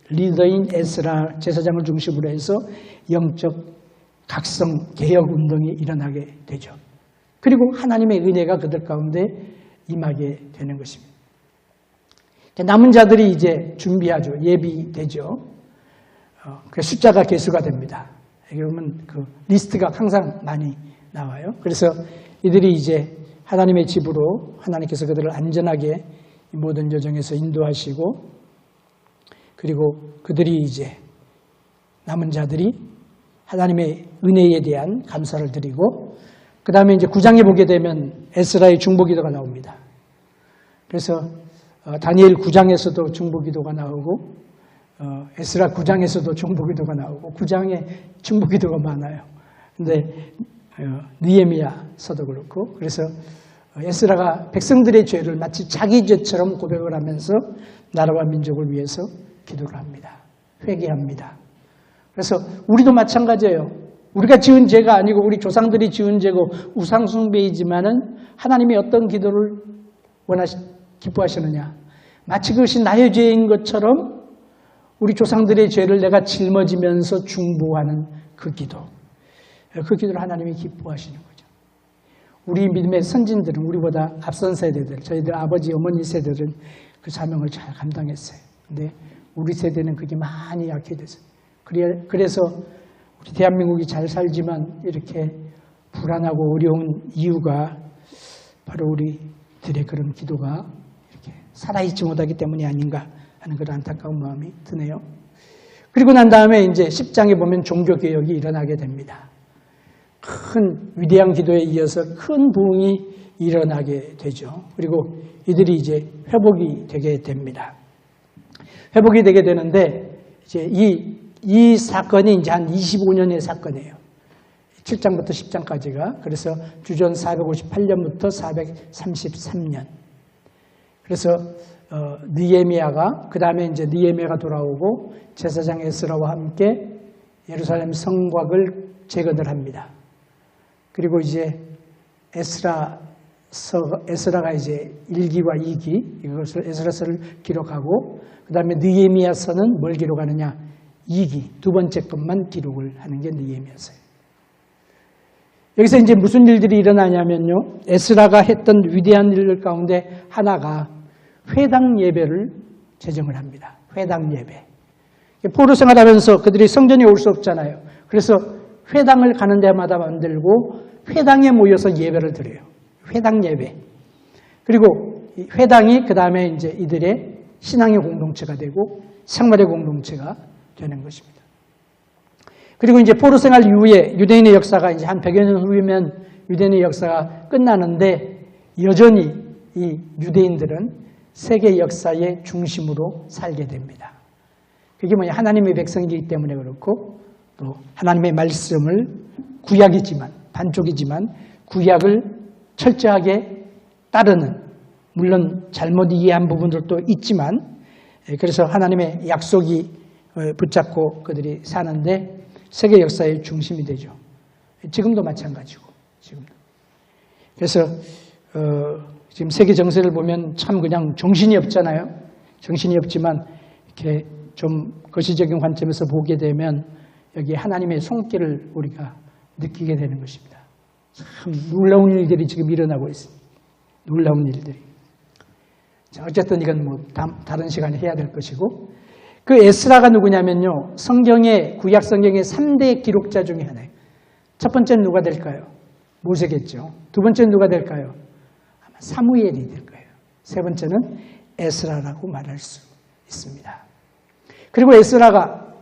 리더인 에스라 제사장을 중심으로 해서 영적 각성 개혁 운동이 일어나게 되죠. 그리고 하나님의 은혜가 그들 가운데 임하게 되는 것입니다. 남은 자들이 이제 준비하죠. 예비되죠. 그 숫자가 개수가 됩니다. 여기 보면 그 리스트가 항상 많이 나와요. 그래서 이들이 이제 하나님의 집으로 하나님께서 그들을 안전하게 이 모든 여정에서 인도하시고 그리고 그들이 이제 남은 자들이 하나님의 은혜에 대한 감사를 드리고 그 다음에 이제 9장에 보게 되면 에스라의 중보기도가 나옵니다. 그래서 다니엘 9장에서도 중보기도가 나오고 에스라 9장에서도 중보기도가 나오고 9장에 중보기도가 많아요. 근데 느헤미야서도 그렇고 그래서 에스라가 백성들의 죄를 마치 자기 죄처럼 고백을 하면서 나라와 민족을 위해서 기도를 합니다. 회개합니다. 그래서 우리도 마찬가지예요. 우리가 지은 죄가 아니고 우리 조상들이 지은 죄고 우상숭배이지만은 하나님이 어떤 기도를 기뻐하시느냐. 마치 그것이 나의 죄인 것처럼 우리 조상들의 죄를 내가 짊어지면서 중보하는 그 기도. 그 기도를 하나님이 기뻐하시는 거죠. 우리 믿음의 선진들은 우리보다 앞선 세대들, 저희들 아버지, 어머니 세대들은 그 사명을 잘 감당했어요. 근데 우리 세대는 그게 많이 약해졌어요. 그래서 우리 대한민국이 잘 살지만 이렇게 불안하고 어려운 이유가 바로 우리들의 그런 기도가 이렇게 살아있지 못하기 때문이 아닌가 하는 그런 안타까운 마음이 드네요. 그리고 난 다음에 이제 10장에 보면 종교개혁이 일어나게 됩니다. 큰 위대한 기도에 이어서 큰 부흥이 일어나게 되죠. 그리고 이들이 이제 회복이 되게 됩니다. 회복이 되게 되는데 이제 이 사건이 이제 한 25년의 사건이에요. 7장부터 10장까지가. 그래서 주전 458년부터 433년. 그래서 느헤미야가 그 다음에 이제 느헤미야가 돌아오고 제사장 에스라와 함께 예루살렘 성곽을 재건을 합니다. 그리고 이제 에스라가 이제 1기와 2기 이것을 에스라서를 기록하고 그 다음에 느헤미야서는 뭘 기록하느냐 2기 두 번째 것만 기록을 하는 게 느헤미야서예요. 여기서 이제 무슨 일들이 일어나냐면요. 에스라가 했던 위대한 일 가운데 하나가 회당 예배를 제정을 합니다. 회당 예배. 포로 생활하면서 그들이 성전에 올 수 없잖아요. 그래서 회당을 가는 데마다 만들고 회당에 모여서 예배를 드려요. 회당 예배. 그리고 회당이 그 다음에 이제 이들의 신앙의 공동체가 되고 생활의 공동체가 되는 것입니다. 그리고 이제 포로 생활 이후에 유대인의 역사가 이제 한 100여 년 후이면 유대인의 역사가 끝나는데 여전히 이 유대인들은 세계 역사의 중심으로 살게 됩니다. 그게 뭐냐 하나님의 백성이기 때문에 그렇고 또 하나님의 말씀을 구약이지만 반쪽이지만 구약을 철저하게 따르는 물론 잘못 이해한 부분들도 있지만 그래서 하나님의 약속이 붙잡고 그들이 사는데 세계 역사의 중심이 되죠. 지금도 마찬가지고 지금도. 그래서 지금 세계 정세를 보면 참 그냥 정신이 없잖아요. 정신이 없지만 이렇게 좀 거시적인 관점에서 보게 되면 여기 하나님의 손길을 우리가 느끼게 되는 것입니다. 참 놀라운 일들이 지금 일어나고 있습니다. 놀라운 일들이. 자, 어쨌든 이건 뭐 다른 시간에 해야 될 것이고, 그 에스라가 누구냐면요, 구약 성경의 3대 기록자 중에 하나예요. 첫 번째는 누가 될까요? 모세겠죠. 두 번째는 누가 될까요? 아마 사무엘이 될 거예요. 세 번째는 에스라라고 말할 수 있습니다. 그리고 에스라가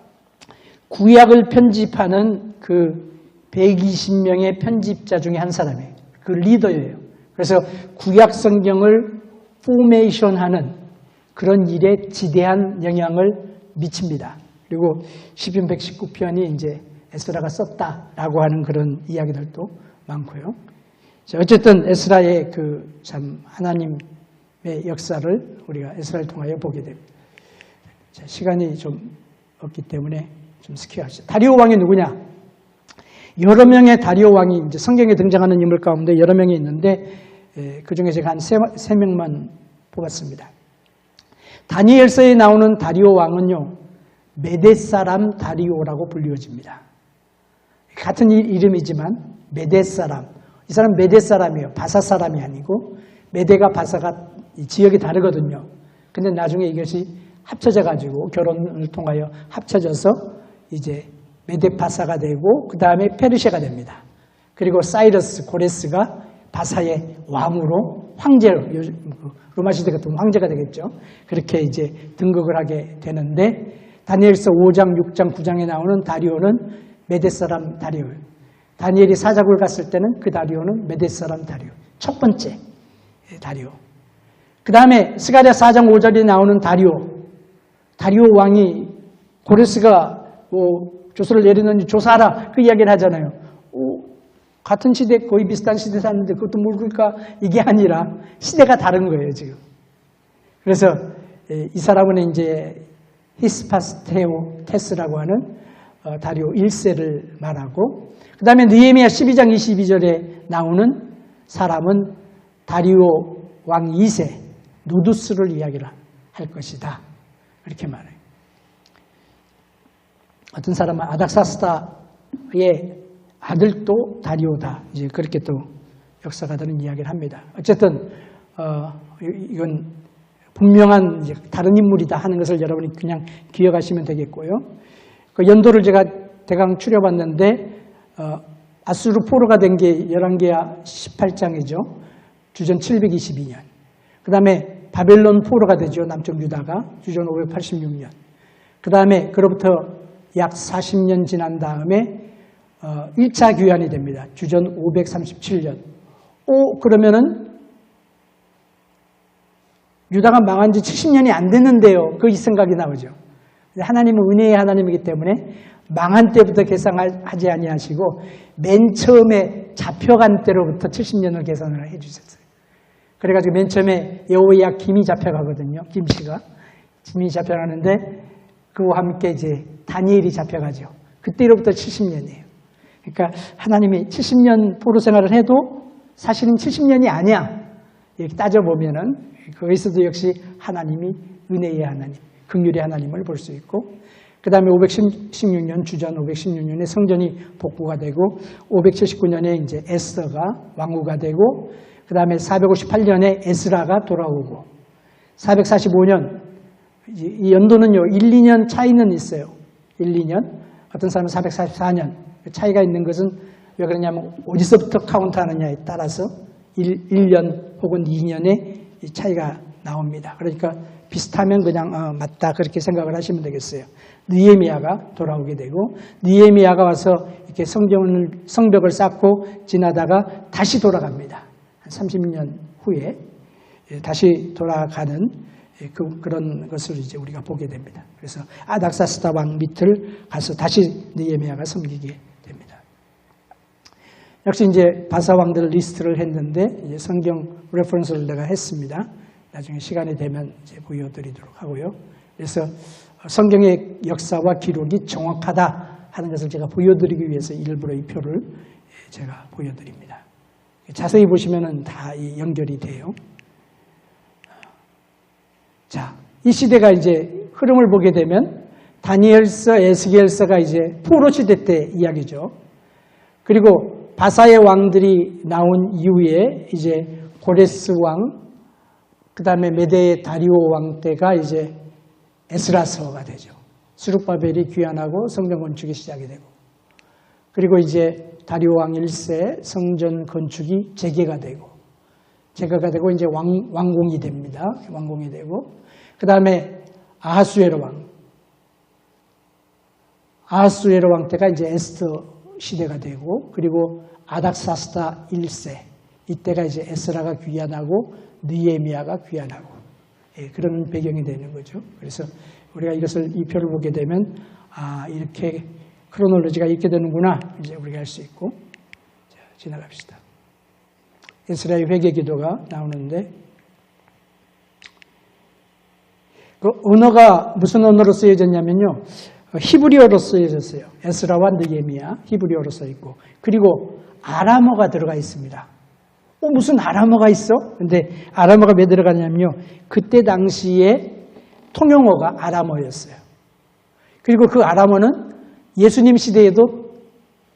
구약을 편집하는 그 120명의 편집자 중에 한 사람이에요. 그 리더예요. 그래서 구약 성경을 포메이션하는 그런 일에 지대한 영향을 미칩니다. 그리고 시편 119편이 이제 에스라가 썼다라고 하는 그런 이야기들도 많고요. 자, 어쨌든 에스라의 그 참 하나님의 역사를 우리가 에스라를 통하여 보게 됩니다. 자, 시간이 좀 없기 때문에 좀 스킵합시다. 다리오 왕이 누구냐? 여러 명의 다리오 왕이 이제 성경에 등장하는 인물 가운데 여러 명이 있는데 그 중에 제가 한 세 명만 뽑았습니다. 다니엘서에 나오는 다리오 왕은요, 메대 사람 다리오라고 불리워집니다. 같은 이름이지만 메대 사람, 이 사람 메대 사람이에요. 바사 사람이 아니고 메대가 바사가 지역이 다르거든요. 근데 나중에 이것이 합쳐져 가지고 결혼을 통하여 합쳐져서 이제 메데파사가 되고 그 다음에 페르시아가 됩니다. 그리고 사이러스 고레스가 바사의 왕으로 황제로, 로마 시대 같은 황제가 되겠죠. 그렇게 이제 등극을 하게 되는데 다니엘서 5장, 6장, 9장에 나오는 다리오는 메대 사람 다리오예요. 다니엘이 사자굴 갔을 때는 그 다리오는 메대 사람 다리오. 첫 번째 다리오. 그 다음에 스가랴 4장 5절에 나오는 다리오 왕이 고레스가 뭐 조서를 내리느니 조사하라 그 이야기를 하잖아요. 같은 시대 거의 비슷한 시대 사는데 그것도 모르니까 이게 아니라 시대가 다른 거예요 지금. 그래서 이 사람은 이제 히스파스테오테스라고 하는 다리오 1세를 말하고, 그 다음에 느헤미야 12장 22절에 나오는 사람은 다리오 왕 2세 누두스를 이야기를 할 것이다. 그렇게 말해요. 어떤 사람은 아닥사스다의 아들도 다리오다. 이제 그렇게 또 역사가들은 이야기를 합니다. 어쨌든 이건 분명한 이제 다른 인물이다 하는 것을 여러분이 그냥 기억하시면 되겠고요. 그 연도를 제가 대강 추려봤는데 아수르 포로가 된 게 열왕기하 18장이죠. 주전 722년. 그 다음에 바벨론 포로가 되죠. 남쪽 유다가 주전 586년. 그 다음에 그로부터 약 40년 지난 다음에 1차 귀환이 됩니다. 주전 537년. 그러면은 유다가 망한 지 70년이 안 됐는데요. 그 이 생각이 나오죠. 하나님은 은혜의 하나님이기 때문에 망한 때부터 계산하지 아니하시고 맨 처음에 잡혀간 때로부터 70년을 계산을 해주셨어요. 그래가지고 맨 처음에 여호야김이 잡혀가거든요. 김씨가. 김이 잡혀가는데 그와 함께 이제 다니엘이 잡혀가죠. 그때로부터 70년이에요. 그러니까 하나님이 70년 포로 생활을 해도 사실은 70년이 아니야. 이렇게 따져보면은 거기서도 역시 하나님이 은혜의 하나님, 긍휼의 하나님을 볼 수 있고, 그 다음에 516년, 주전 516년에 성전이 복구가 되고, 579년에 이제 에스더가 왕후가 되고, 그 다음에 458년에 에스라가 돌아오고, 445년, 이 연도는요, 1, 2년 차이는 있어요. 1, 2년. 어떤 사람은 444년. 차이가 있는 것은 왜 그러냐면 어디서부터 카운트하느냐에 따라서 1년 혹은 2년의 차이가 나옵니다. 그러니까 비슷하면 그냥 맞다 그렇게 생각을 하시면 되겠어요. 느헤미야가 돌아오게 되고, 느헤미야가 와서 이렇게 성벽을 쌓고 지나다가 다시 돌아갑니다. 한 30년 후에 다시 돌아가는 그런 것을 이제 우리가 보게 됩니다. 그래서 아닥사스다 왕 밑을 가서 다시 느헤미야가 섬기게 됩니다. 역시 이제 바사 왕들 리스트를 했는데 이제 성경 레퍼런스를 내가 했습니다. 나중에 시간이 되면 이제 보여드리도록 하고요. 그래서 성경의 역사와 기록이 정확하다 하는 것을 제가 보여드리기 위해서 일부러 이 표를 제가 보여드립니다. 자세히 보시면은 다 연결이 돼요. 자, 이 시대가 이제 흐름을 보게 되면 다니엘서, 에스겔서가 이제 포로 시대 때 이야기죠. 그리고 바사의 왕들이 나온 이후에 이제 고레스 왕, 그 다음에 메대의 다리오 왕 때가 이제 에스라서가 되죠. 스룹바벨이 귀환하고 성전 건축이 시작이 되고, 그리고 이제 다리오 왕 1세 성전 건축이 재개가 되고 이제 왕공이 됩니다. 왕공이 되고, 그 다음에 아하수에로 왕 때가 이제 에스더 시대가 되고, 그리고 아닥사스다 1세 이때가 이제 에스라가 귀환하고 느헤미야가 귀환하고, 그런 배경이 되는 거죠. 그래서 우리가 이 표를 보게 되면 이렇게 크로놀로지가 이렇게 되는구나 이제 우리가 알 수 있고. 자, 지나갑시다. 에스라의 회개 기도가 나오는데, 그 언어가 무슨 언어로 쓰여졌냐면요, 히브리어로 쓰여졌어요. 에스라와 느헤미야 히브리어로 써 있고, 그리고 아람어가 들어가 있습니다. 무슨 아람어가 있어? 근데 아람어가 왜 들어가냐면요, 그때 당시에 통용어가 아람어였어요. 그리고 그 아람어는 예수님 시대에도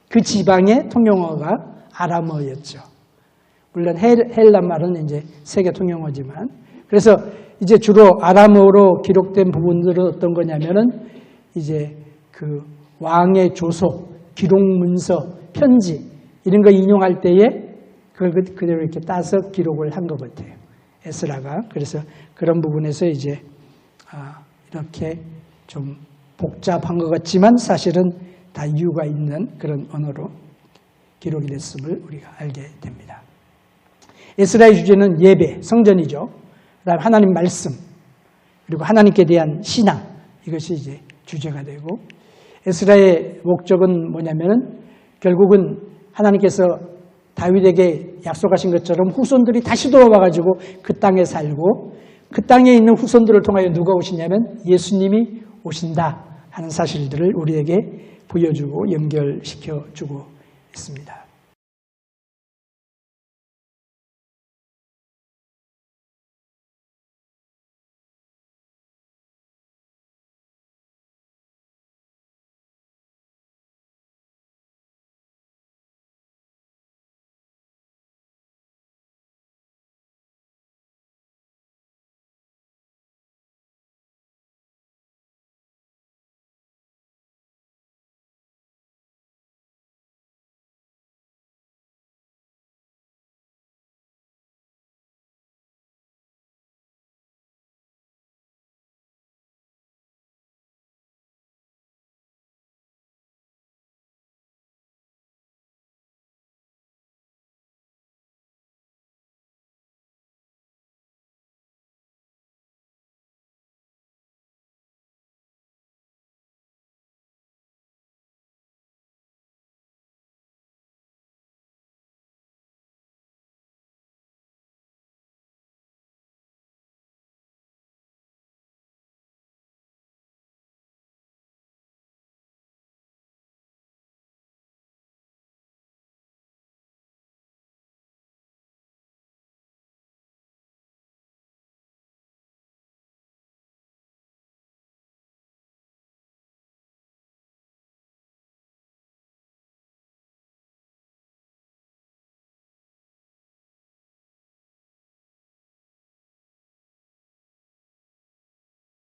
그 지방의 통용어가 아람어였죠. 물론 헬라 말은 이제 세계 통용어지만, 그래서 이제 주로 아람어로 기록된 부분들은 어떤 거냐면은 이제 그 왕의 조서, 기록 문서, 편지 이런 거 인용할 때에 그걸 그대로 이렇게 따서 기록을 한 것 같아요. 에스라가. 그래서 그런 부분에서 이제 이렇게 좀 복잡한 것 같지만 사실은 다 이유가 있는 그런 언어로 기록이 됐음을 우리가 알게 됩니다. 에스라의 주제는 예배, 성전이죠. 그다음 하나님 말씀, 그리고 하나님께 대한 신앙, 이것이 이제 주제가 되고, 에스라의 목적은 뭐냐면은 결국은 하나님께서 다윗에게 약속하신 것처럼 후손들이 다시 돌아와가지고 그 땅에 살고, 그 땅에 있는 후손들을 통하여 누가 오시냐면 예수님이 오신다 하는 사실들을 우리에게 보여주고 연결시켜주고 있습니다.